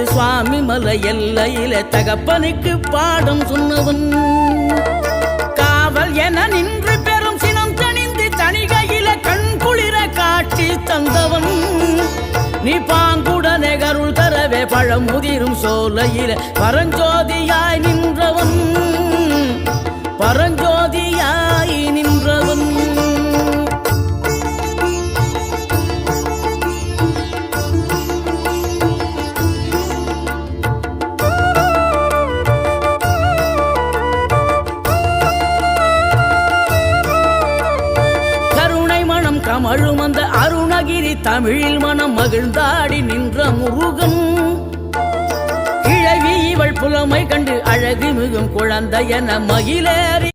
எடுத்து சுவாமி மலை எல்லையில தகப்பனுக்கு பாடம் சொன்னவன். காவல் என நின்று பெரும் சினம் தணிந்து தணிகையில கண் குளிர காட்சி தந்தவன். நீ பாங்குடனே கருள் தரவே பழம் முதிரும் சோலையில பரஞ்சோதியாய் நின்றவன். பரஞ்சோதியாய் நின்றவன். கமழும் அந்த அருணகிரி தமிழில் மனம் மகிழ்ந்தாடி நின்ற முருகன். கிழவி இவள் புலமை கண்டு அழகு மிகும் குழந்தை என மகிழேறி